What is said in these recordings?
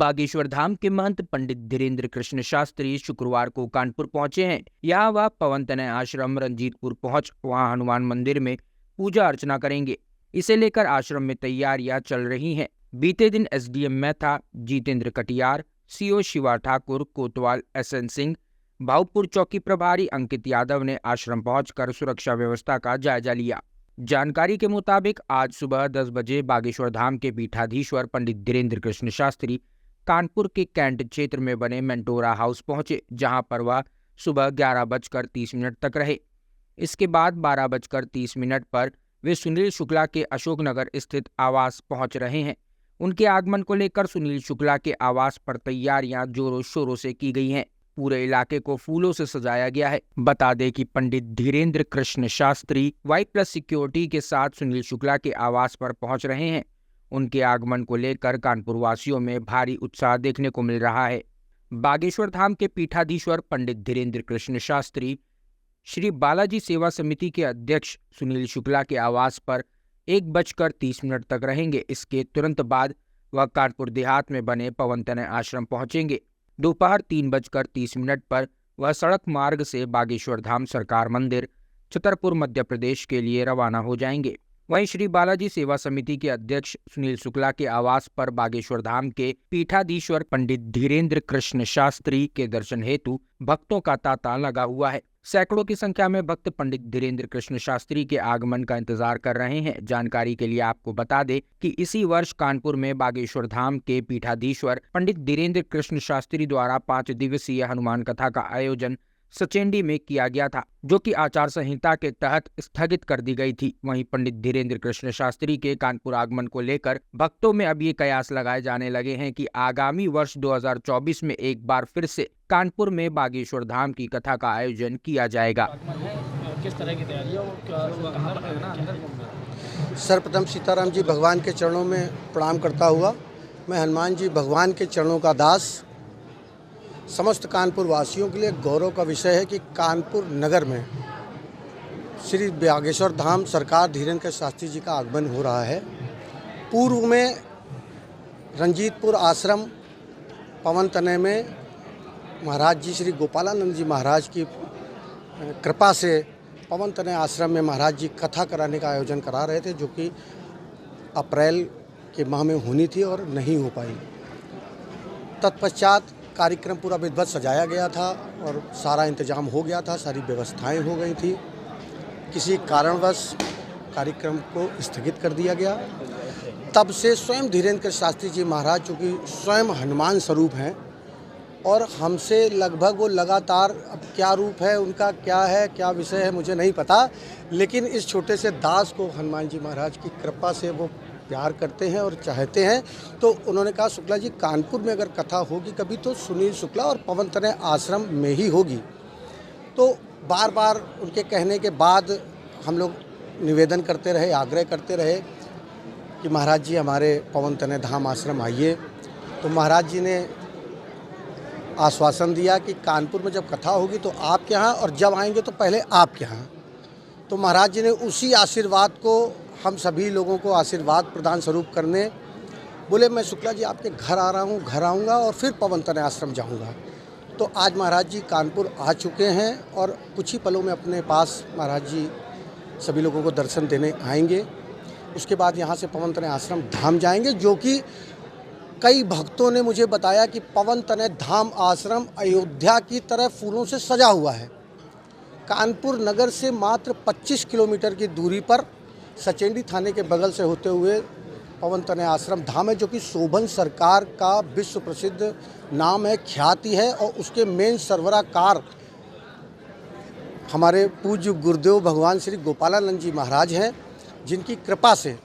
बागेश्वर धाम के महंत पंडित धीरेन्द्र कृष्ण शास्त्री शुक्रवार को कानपुर पहुंचे हैं। यहाँ वह पवन तनय आश्रम रंजीतपुर पहुंच वहां हनुमान मंदिर में पूजा अर्चना करेंगे। इसे लेकर आश्रम में तैयारियां चल रही हैं। बीते दिन एसडीएम मेथा जितेंद्र कटियार, सीओ शिवा ठाकुर, कोतवाल SN सिंह, भाऊपुर चौकी प्रभारी अंकित यादव ने आश्रम पहुंचकर सुरक्षा व्यवस्था का जायजा लिया। जानकारी के मुताबिक आज सुबह 10 बजे बागेश्वर धाम के पीठाधीश्वर पंडित धीरेन्द्र कृष्ण शास्त्री कानपुर के कैंट क्षेत्र में बने मेंटोरा हाउस पहुंचे, जहां पर वह सुबह 11:30 तक रहे। इसके बाद 12:30 पर वे सुनील शुक्ला के अशोकनगर स्थित आवास पहुंच रहे हैं। उनके आगमन को लेकर सुनील शुक्ला के आवास पर तैयारियां जोरों शोरों से की गई हैं। पूरे इलाके को फूलों से सजाया गया है। बता दें कि पंडित धीरेन्द्र कृष्ण शास्त्री Y+ सिक्योरिटी के साथ सुनील शुक्ला के आवास पर पहुंच रहे हैं। उनके आगमन को लेकर कानपुर वासियों में भारी उत्साह देखने को मिल रहा है। बागेश्वर धाम के पीठाधीश्वर पंडित धीरेन्द्र कृष्ण शास्त्री श्री बालाजी सेवा समिति के अध्यक्ष सुनील शुक्ला के आवास पर 1:30 तक रहेंगे। इसके तुरंत बाद वह कानपुर देहात में बने पवन तनय आश्रम पहुंचेंगे। दोपहर 3:30 पर वह सड़क मार्ग से बागेश्वर धाम सरकार मंदिर छतरपुर मध्य प्रदेश के लिए रवाना हो जाएंगे। वहीं श्री बालाजी सेवा समिति के अध्यक्ष सुनील शुक्ला के आवास पर बागेश्वर धाम के पीठाधीश्वर पंडित धीरेन्द्र कृष्ण शास्त्री के दर्शन हेतु भक्तों का तांता लगा हुआ है। सैकड़ों की संख्या में भक्त पंडित धीरेन्द्र कृष्ण शास्त्री के आगमन का इंतजार कर रहे हैं। जानकारी के लिए आपको बता दें कि इसी वर्ष कानपुर में बागेश्वर धाम के पीठाधीश्वर पंडित धीरेन्द्र कृष्ण शास्त्री द्वारा 5 दिवसीय हनुमान कथा का आयोजन सचेंडी में किया गया था, जो कि आचार संहिता के तहत स्थगित कर दी गई थी। वहीं पंडित धीरेन्द्र कृष्ण शास्त्री के कानपुर आगमन को लेकर भक्तों में अब ये कयास लगाए जाने लगे हैं कि आगामी वर्ष 2024 में एक बार फिर से कानपुर में बागेश्वर धाम की कथा का आयोजन किया जाएगा। किस तरह की तैयारियां सर्वप्रथम सीताराम जी भगवान के चरणों में प्रणाम करता हुआ मैं हनुमान जी भगवान के चरणों का दास। समस्त कानपुर वासियों के लिए गौरव का विषय है कि कानपुर नगर में श्री बागेश्वर धाम सरकार धीरेन्द्र कृष्ण शास्त्री जी का आगमन हो रहा है। पूर्व में रंजीतपुर आश्रम पवन तनय में महाराज जी श्री गोपालानंद जी महाराज की कृपा से पवन तनय आश्रम में महाराज जी कथा कराने का आयोजन करा रहे थे, जो कि अप्रैल के माह में होनी थी और नहीं हो पाई। तत्पश्चात कार्यक्रम पूरा विधिवत सजाया गया था और सारा इंतजाम हो गया था, सारी व्यवस्थाएं हो गई थी। किसी कारणवश कार्यक्रम को स्थगित कर दिया गया। तब से स्वयं धीरेन्द्र कृष्ण शास्त्री जी महाराज, चूँकि स्वयं हनुमान स्वरूप हैं और हमसे लगभग वो लगातार, अब क्या रूप है उनका, क्या है, क्या विषय है मुझे नहीं पता, लेकिन इस छोटे से दास को हनुमान जी महाराज की कृपा से वो प्यार करते हैं और चाहते हैं। तो उन्होंने कहा शुक्ला जी कानपुर में अगर कथा होगी कभी तो सुनील शुक्ला और पवन तनय आश्रम में ही होगी। तो बार बार उनके कहने के बाद हम लोग निवेदन करते रहे, आग्रह करते रहे कि महाराज जी हमारे पवन तनय धाम आश्रम आइए। तो महाराज जी ने आश्वासन दिया कि कानपुर में जब कथा होगी तो आपके यहाँ, और जब आएंगे तो पहले आपके यहाँ। तो महाराज जी ने उसी आशीर्वाद को हम सभी लोगों को आशीर्वाद प्रदान स्वरूप करने बोले, मैं शुक्ला जी आपके घर आ रहा हूँ, घर आऊँगा और फिर पवन तनय आश्रम जाऊँगा। तो आज महाराज जी कानपुर आ चुके हैं और कुछ ही पलों में अपने पास महाराज जी सभी लोगों को दर्शन देने आएंगे। उसके बाद यहाँ से पवन तनय आश्रम धाम जाएंगे, जो कि कई भक्तों ने मुझे बताया कि पवन तनय धाम आश्रम अयोध्या की तरह फूलों से सजा हुआ है। कानपुर नगर से मात्र 25 किलोमीटर की दूरी पर सचेंडी थाने के बगल से होते हुए पवन तनय आश्रम धाम है, जो कि शोभन सरकार का विश्व प्रसिद्ध नाम है, ख्याति है। और उसके मेन सरबराहकार हमारे पूज्य गुरुदेव भगवान श्री गोपालानंद जी महाराज हैं, जिनकी कृपा से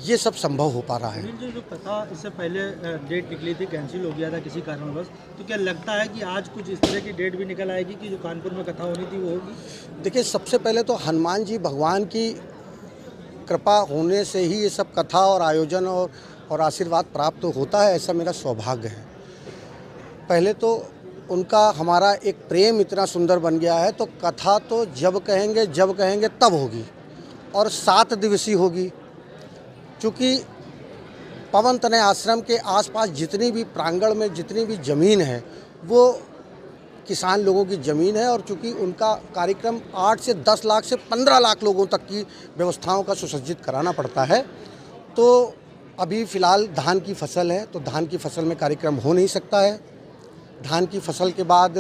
ये सब संभव हो पा रहा है। जो कथा इससे पहले डेट निकली थी, कैंसिल हो गया था किसी कारणवश, तो क्या लगता है कि आज कुछ इस तरह की डेट भी निकल आएगी कि जो कानपुर में कथा होनी थी वो होगी? देखिए, सबसे पहले तो हनुमान जी भगवान की कृपा होने से ही ये सब कथा और आयोजन और आशीर्वाद प्राप्त होता है, ऐसा मेरा सौभाग्य है। पहले तो उनका हमारा एक प्रेम इतना सुंदर बन गया है, तो कथा तो जब कहेंगे तब होगी और 7 दिवसीय होगी। चूँकि पवन तनय आश्रम के आसपास जितनी भी प्रांगण में जितनी भी ज़मीन है वो किसान लोगों की ज़मीन है, और चूँकि उनका कार्यक्रम 8 से 10 लाख से 15 लाख लोगों तक की व्यवस्थाओं का सुसज्जित कराना पड़ता है। तो अभी फ़िलहाल धान की फसल है, तो धान की फसल में कार्यक्रम हो नहीं सकता है। धान की फसल के बाद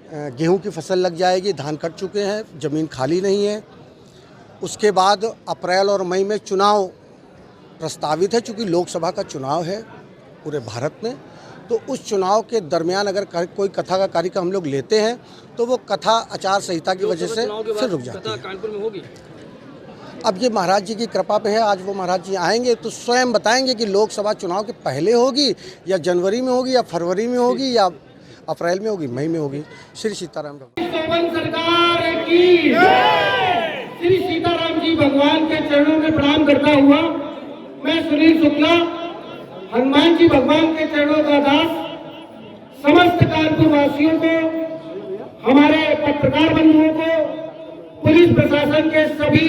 गेहूं की फसल लग जाएगी, धान कट चुके हैं, ज़मीन खाली नहीं है। उसके बाद अप्रैल और मई में चुनाव प्रस्तावित है, चूँकि लोकसभा का चुनाव है पूरे भारत में। तो उस चुनाव के दरमियान अगर कोई कथा का कार्यक्रम हम लोग लेते हैं तो वो कथा आचार संहिता की वजह से फिर रुक जाती है। कानपुर में होगी। अब ये महाराज जी की कृपा पे है, आज वो महाराज जी आएंगे तो स्वयं बताएंगे कि लोकसभा चुनाव के पहले होगी या जनवरी में होगी या फरवरी में होगी या अप्रैल में होगी, मई में होगी। श्री सीताराम सरकार की श्री सीताराम जी भगवान के चरणों में प्रणाम करता हुआ मैं सुनील शुक्ला हनुमान जी भगवान के चरणों का दास समस्त कानपुर वासियों को, हमारे पत्रकार बंधुओं को, पुलिस प्रशासन के सभी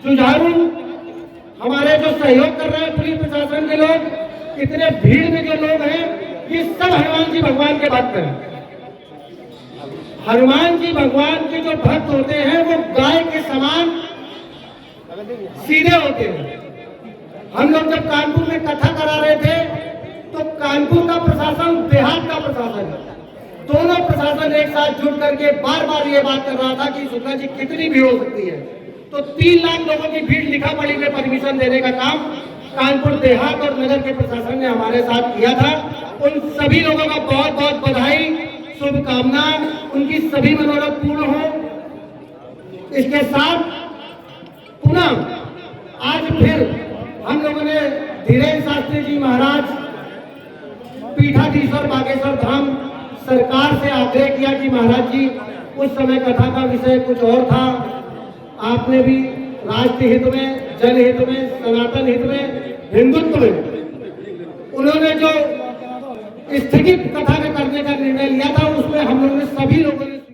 जुझारू हमारे जो सहयोग कर रहे हैं पुलिस प्रशासन के लोग, इतने भीड़ में जो लोग हैं ये सब हनुमान जी भगवान के भक्त हैं। हनुमान जी भगवान के जो भक्त होते हैं वो गाय के समान सीधे होते हैं। हम लोग जब कानपुर में कथा करा रहे थे तो कानपुर का प्रशासन, देहात का प्रशासन, दोनों प्रशासन एक साथ जुट करके बार बार ये बात कर रहा था कि शुक्ला जी कितनी भीड़ हो सकती है। तो 3 लाख लोगों की भीड़ लिखा पढ़ी में परमिशन देने का काम कानपुर देहात और नगर के प्रशासन ने हमारे साथ किया था। उन सभी लोगों का बहुत बहुत बधाई, शुभकामना, उनकी सभी मनोरथ पूर्ण हो। इसके साथ पुनः आज फिर हम लोगों ने धीरेन्द्र शास्त्री जी महाराज पीठाधीश्वर बागेश्वर धाम सरकार से आग्रह किया कि महाराज जी उस समय कथा का विषय कुछ और था, आपने भी राष्ट्र हित में, जन हित में, सनातन हित में, हिंदुत्व में उन्होंने जो स्थगित कथा